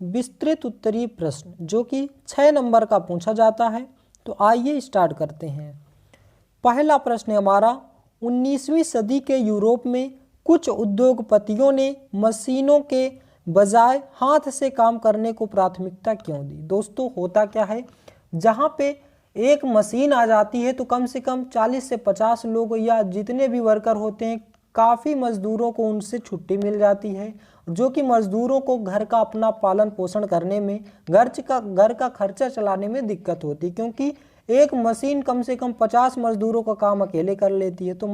विस्तृत उत्तरीय प्रश्न जो कि 6 नंबर का पूछा जाता है। तो आइए स्टार्ट करते हैं। पहला प्रश्न है हमारा, 19वीं सदी के यूरोप में कुछ उद्योगपतियों ने मशीनों के बजाय हाथ से काम करने को प्राथमिकता क्यों दी। दोस्तों होता क्या है, जहाँ पे एक मशीन आ जाती है तो कम से कम 40 से 50 लोग या जितने भी वर्कर होते हैं, काफ़ी मजदूरों को उनसे छुट्टी मिल जाती है, जो कि मजदूरों को घर का अपना पालन पोषण करने में, घर का खर्चा चलाने में दिक्कत होती है, क्योंकि एक मशीन कम से कम 50 मजदूरों का काम अकेले कर लेती है, तो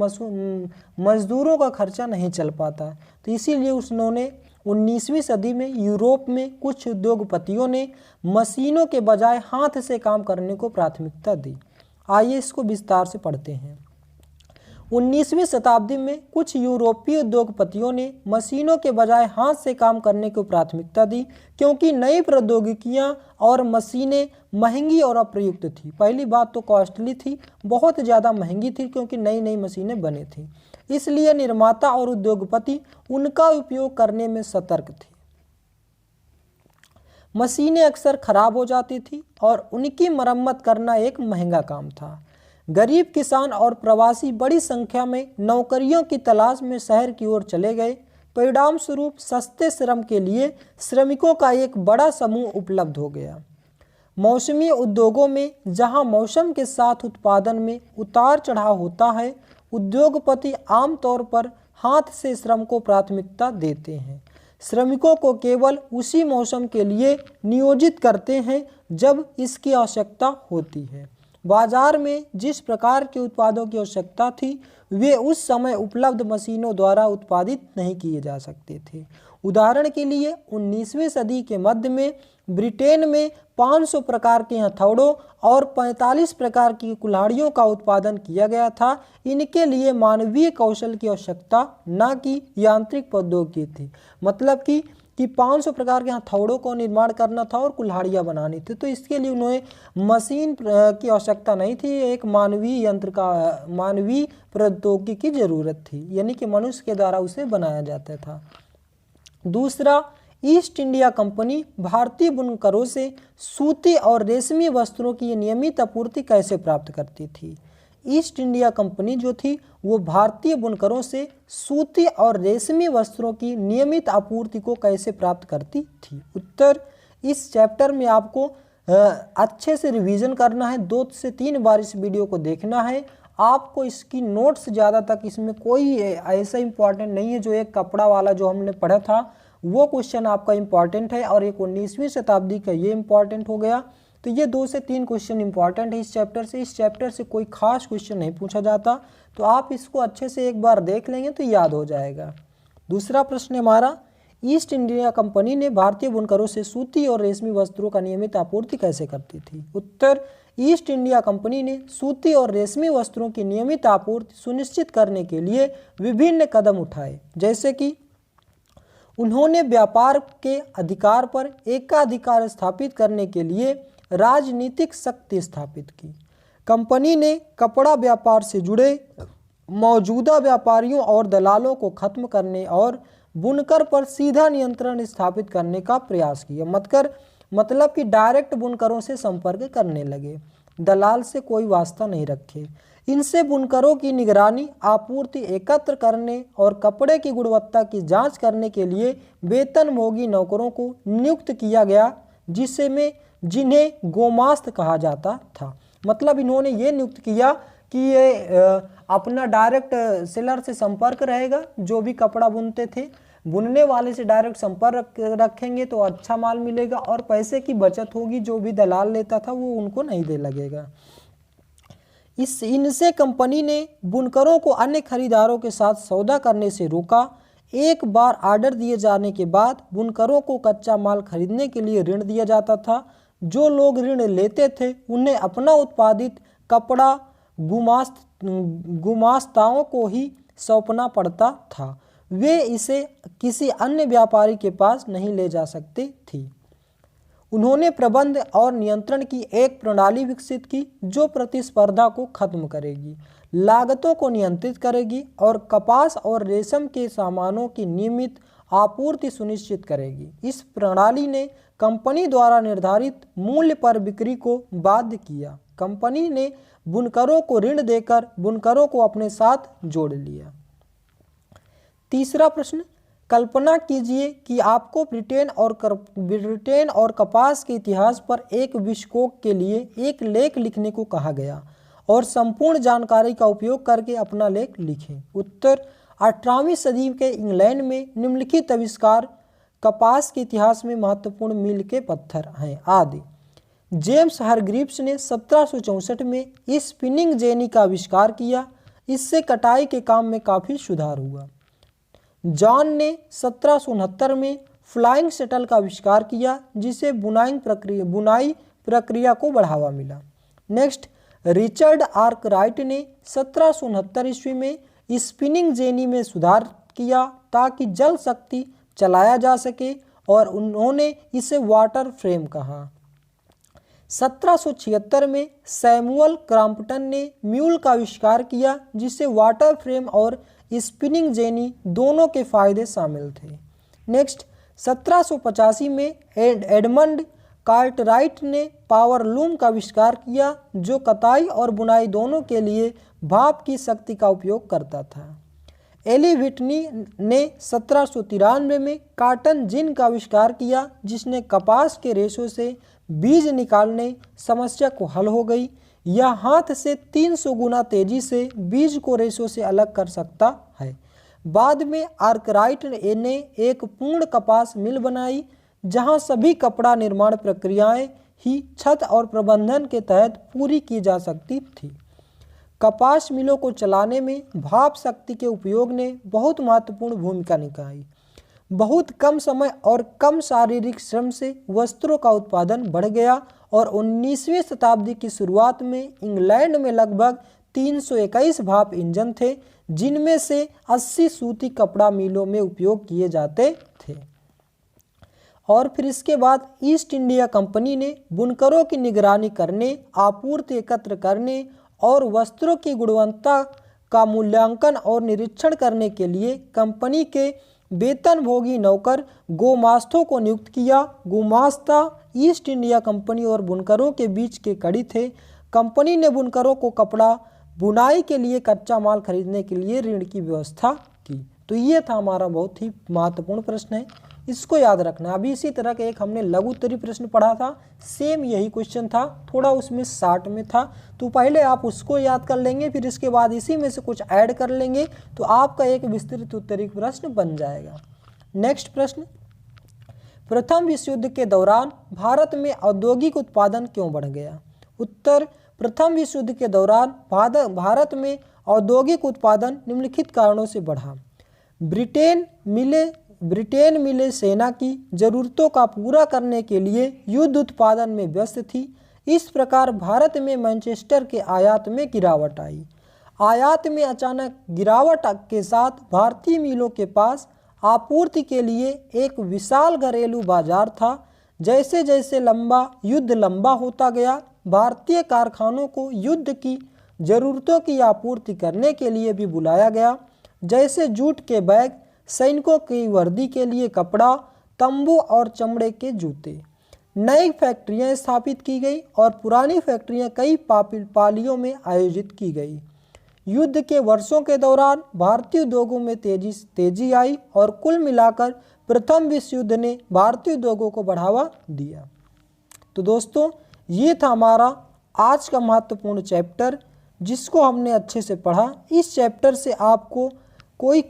मजदूरों का खर्चा नहीं चल पाता। तो इसीलिए उन्होंने 19वीं सदी में यूरोप में कुछ उद्योगपतियों ने मशीनों के बजाय हाथ से काम करने को प्राथमिकता दी। आइए इसको विस्तार से पढ़ते हैं। 19वीं शताब्दी में कुछ यूरोपीय उद्योगपतियों ने मशीनों के बजाय हाथ से काम करने को प्राथमिकता दी, क्योंकि नई प्रौद्योगिकियां और मशीनें महंगी और अप्रयुक्त थी। पहली बात तो कॉस्टली थी, बहुत ज़्यादा महंगी थी, क्योंकि नई नई मशीनें बनी थी। इसलिए निर्माता और उद्योगपति उनका उपयोग करने में सतर्क थे। मशीनें अक्सर खराब हो जाती थी और उनकी मरम्मत करना एक महंगा काम था। गरीब किसान और प्रवासी बड़ी संख्या में नौकरियों की तलाश में शहर की ओर चले गए। परिणाम स्वरूप सस्ते श्रम के लिए श्रमिकों का एक बड़ा समूह उपलब्ध हो गया। मौसमी उद्योगों में, जहां मौसम के साथ उत्पादन में उतार चढ़ाव होता है, उद्योगपति आमतौर पर हाथ से श्रम को प्राथमिकता देते हैं। श्रमिकों को केवल उसी मौसम के लिए नियोजित करते हैं जब इसकी आवश्यकता होती है। बाजार में जिस प्रकार के उत्पादों की आवश्यकता थी, वे उस समय उपलब्ध मशीनों द्वारा उत्पादित नहीं किए जा सकते थे। उदाहरण के लिए 19वीं सदी के मध्य में ब्रिटेन में 500 प्रकार के हथौड़ों और 45 प्रकार की कुल्हाड़ियों का उत्पादन किया गया था। इनके लिए मानवीय कौशल की आवश्यकता न कि यांत्रिक प्रौद्योगिकी थी। मतलब कि 500 प्रकार के हथौड़ों को निर्माण करना था और कुल्हाड़ियाँ बनानी थी, तो इसके लिए उन्हें मशीन की आवश्यकता नहीं थी, एक मानवीय प्रौद्योगिकी की जरूरत थी, यानी कि मनुष्य के द्वारा उसे बनाया जाता था। दूसरा, ईस्ट इंडिया कंपनी भारतीय बुनकरों से सूती और रेशमी वस्त्रों की नियमित आपूर्ति कैसे प्राप्त करती थी। ईस्ट इंडिया कंपनी जो थी वो भारतीय बुनकरों से सूती और रेशमी वस्त्रों की नियमित आपूर्ति को कैसे प्राप्त करती थी। उत्तर, इस चैप्टर में आपको अच्छे से रिवीजन करना है, 2 से 3 बार इस वीडियो को देखना है। आपको इसकी नोट्स ज़्यादा तक, इसमें कोई ऐसा इंपॉर्टेंट नहीं है जो एक कपड़ा वाला जो हमने पढ़ा था वो क्वेश्चन आपका इंपॉर्टेंट है, और एक 19वीं शताब्दी का ये इंपॉर्टेंट हो गया। तो ये 2 से 3 क्वेश्चन इंपॉर्टेंट है इस चैप्टर से। इस चैप्टर से कोई खास क्वेश्चन नहीं पूछा जाता, तो आप इसको अच्छे से एक बार देख लेंगे तो याद हो जाएगा। दूसरा प्रश्न हमारा, ईस्ट इंडिया कंपनी ने भारतीय बुनकरों से सूती और रेशमी वस्त्रों का नियमित आपूर्ति कैसे करती थी। उत्तर, ईस्ट इंडिया कंपनी ने सूती और रेशमी वस्त्रों की नियमित आपूर्ति सुनिश्चित करने के लिए विभिन्न कदम उठाए, जैसे कि उन्होंने व्यापार के अधिकार पर एकाधिकार स्थापित करने के लिए राजनीतिक शक्ति स्थापित की। कंपनी ने कपड़ा व्यापार से जुड़े मौजूदा व्यापारियों और दलालों को खत्म करने और बुनकर पर सीधा नियंत्रण स्थापित करने का प्रयास किया। मतलब कि डायरेक्ट बुनकरों से संपर्क करने लगे, दलाल से कोई वास्ता नहीं रखे। इनसे बुनकरों की निगरानी, आपूर्ति एकत्र करने और कपड़े की गुणवत्ता की जांच करने के लिए वेतनभोगी नौकरों को नियुक्त किया गया, जिन्हें गोमास्त कहा जाता था। मतलब इन्होंने ये नियुक्त किया कि ये अपना डायरेक्ट सेलर से संपर्क रहेगा, जो भी कपड़ा बुनते थे बुनने वाले से डायरेक्ट संपर्क रखेंगे तो अच्छा माल मिलेगा और पैसे की बचत होगी, जो भी दलाल लेता था वो उनको नहीं दे लगेगा। इनसे कंपनी ने बुनकरों को अन्य खरीदारों के साथ सौदा करने से रोका। एक बार ऑर्डर दिए जाने के बाद बुनकरों को कच्चा माल खरीदने के लिए ऋण दिया जाता था। जो लोग ऋण लेते थे उन्हें अपना उत्पादित कपड़ा गुमास्ताओं को ही सौंपना पड़ता था, वे इसे किसी अन्य व्यापारी के पास नहीं ले जा सकते थे। उन्होंने प्रबंध और नियंत्रण की एक प्रणाली विकसित की जो प्रतिस्पर्धा को खत्म करेगी, लागतों को नियंत्रित करेगी और कपास और रेशम के सामानों की नियमित आपूर्ति सुनिश्चित करेगी। इस प्रणाली ने कंपनी द्वारा निर्धारित मूल्य पर बिक्री को बाध्य किया। कंपनी ने बुनकरों को ऋण देकर बुनकरों को अपने साथ जोड़ लिया। तीसरा प्रश्न, कल्पना कीजिए कि आपको ब्रिटेन और कपास के इतिहास पर एक विश्वकोश के लिए एक लेख लिखने को कहा गया और संपूर्ण जानकारी का उपयोग करके अपना लेख लिखें। उत्तर, 18वीं सदी के इंग्लैंड में निम्नलिखित आविष्कार कपास के इतिहास में महत्वपूर्ण मील के पत्थर हैं आदि। जेम्स हारग्रीव्स ने 1764 में स्पिनिंग जेनी का आविष्कार किया। इससे कटाई के काम में काफ़ी सुधार हुआ। जॉन ने 1769 में फ्लाइंग शटल का आविष्कार किया, जिसे बुनाई प्रक्रिया को बढ़ावा मिला। नेक्स्ट, रिचर्ड आर्कराइट ने 1769 ईस्वी में स्पिनिंग जेनी में सुधार किया ताकि जल शक्ति चलाया जा सके और उन्होंने इसे वाटर फ्रेम कहा। 1776 में सैमुअल क्रॉम्पटन ने म्यूल का आविष्कार किया, जिससे वाटर फ्रेम और स्पिनिंग जेनी दोनों के फायदे शामिल थे। नेक्स्ट, 1785 में एडमंड कार्टराइट ने पावर लूम का आविष्कार किया, जो कताई और बुनाई दोनों के लिए भाप की शक्ति का उपयोग करता था। एली व्हिटनी ने 1793 में कॉटन जिन का आविष्कार किया, जिसने कपास के रेशों से बीज निकालने समस्या को हल हो गई। यह हाथ से 300 गुना तेजी से बीज को रेशों से अलग कर सकता है। बाद में आर्कराइट ने एक पूर्ण कपास मिल बनाई, जहां सभी कपड़ा निर्माण प्रक्रियाएं ही छत और प्रबंधन के तहत पूरी की जा सकती थी। कपास मिलों को चलाने में भाप शक्ति के उपयोग ने बहुत महत्वपूर्ण भूमिका निभाई। बहुत कम समय और कम शारीरिक श्रम से वस्त्रों का उत्पादन बढ़ गया और 19वीं शताब्दी की शुरुआत में इंग्लैंड में लगभग 321 भाप इंजन थे, जिनमें से 80 सूती कपड़ा मिलों में उपयोग किए जाते थे। और फिर इसके बाद ईस्ट इंडिया कंपनी ने बुनकरों की निगरानी करने, आपूर्ति एकत्र करने और वस्त्रों की गुणवत्ता का मूल्यांकन और निरीक्षण करने के लिए कंपनी के वेतनभोगी नौकर गोमास्तों को नियुक्त किया। गोमास्ता ईस्ट इंडिया कंपनी और बुनकरों के बीच के कड़ी थे। कंपनी ने बुनकरों को कपड़ा बुनाई के लिए कच्चा माल खरीदने के लिए ऋण की व्यवस्था की। तो ये था हमारा बहुत ही महत्वपूर्ण प्रश्न है, इसको याद रखना। अभी इसी तरह का एक हमने लघु उत्तरीय प्रश्न पढ़ा था, सेम यही क्वेश्चन था, थोड़ा उसमें 60 में था। तो पहले आप उसको याद कर लेंगे, फिर इसके बाद इसी में से कुछ ऐड कर लेंगे, तो आपका एक विस्तृत उत्तरीय प्रश्न बन जाएगा। नेक्स्ट प्रश्न, प्रथम विश्व युद्ध के दौरान भारत में औद्योगिक उत्पादन क्यों बढ़ गया? उत्तर, प्रथम विश्व युद्ध के दौरान भारत में औद्योगिक उत्पादन निम्नलिखित कारणों से बढ़ा। ब्रिटेन मिले सेना की जरूरतों का पूरा करने के लिए युद्ध उत्पादन में व्यस्त थी। इस प्रकार भारत में मैनचेस्टर के आयात में गिरावट आई। आयात में अचानक गिरावट के साथ भारतीय मिलों के पास आपूर्ति के लिए एक विशाल घरेलू बाजार था। जैसे जैसे युद्ध लंबा होता गया, भारतीय कारखानों को युद्ध की जरूरतों की आपूर्ति करने के लिए भी बुलाया गया, जैसे जूट के बैग, सैनिकों की वर्दी के लिए कपड़ा, तंबू और चमड़े के जूते। नई फैक्ट्रियां स्थापित की गई और पुरानी फैक्ट्रियां कई पालियों में आयोजित की गई। युद्ध के वर्षों के दौरान भारतीय उद्योगों में तेजी आई और कुल मिलाकर प्रथम विश्व युद्ध ने भारतीय उद्योगों को बढ़ावा दिया। तो दोस्तों, ये था हमारा आज का महत्वपूर्ण चैप्टर, जिसको हमने अच्छे से पढ़ा। इस चैप्टर से आपको कोई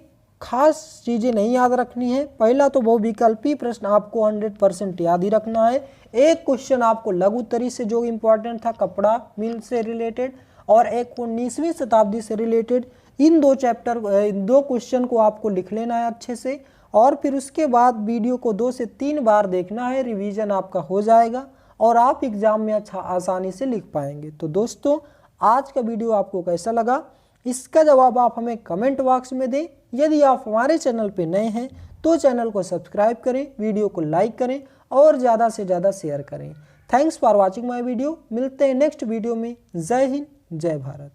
खास चीज़ें नहीं याद रखनी है। पहला तो बहुविकल्पी प्रश्न आपको 100% याद ही रखना है। एक क्वेश्चन आपको लघु उत्तरीय से जो इम्पोर्टेंट था कपड़ा मिल से रिलेटेड, और एक 19वीं शताब्दी से रिलेटेड। इन दो क्वेश्चन को आपको लिख लेना है अच्छे से, और फिर उसके बाद वीडियो को 2 से 3 बार देखना है। रिवीजन आपका हो जाएगा और आप एग्जाम में अच्छा आसानी से लिख पाएंगे। तो दोस्तों, आज का वीडियो आपको कैसा लगा, इसका जवाब आप हमें कमेंट बॉक्स में दें। यदि आप हमारे चैनल पे नए हैं तो चैनल को सब्सक्राइब करें, वीडियो को लाइक करें और ज़्यादा से ज़्यादा शेयर करें। Thanks for watching my video. मिलते हैं नेक्स्ट वीडियो में। जय हिंद, जय भारत।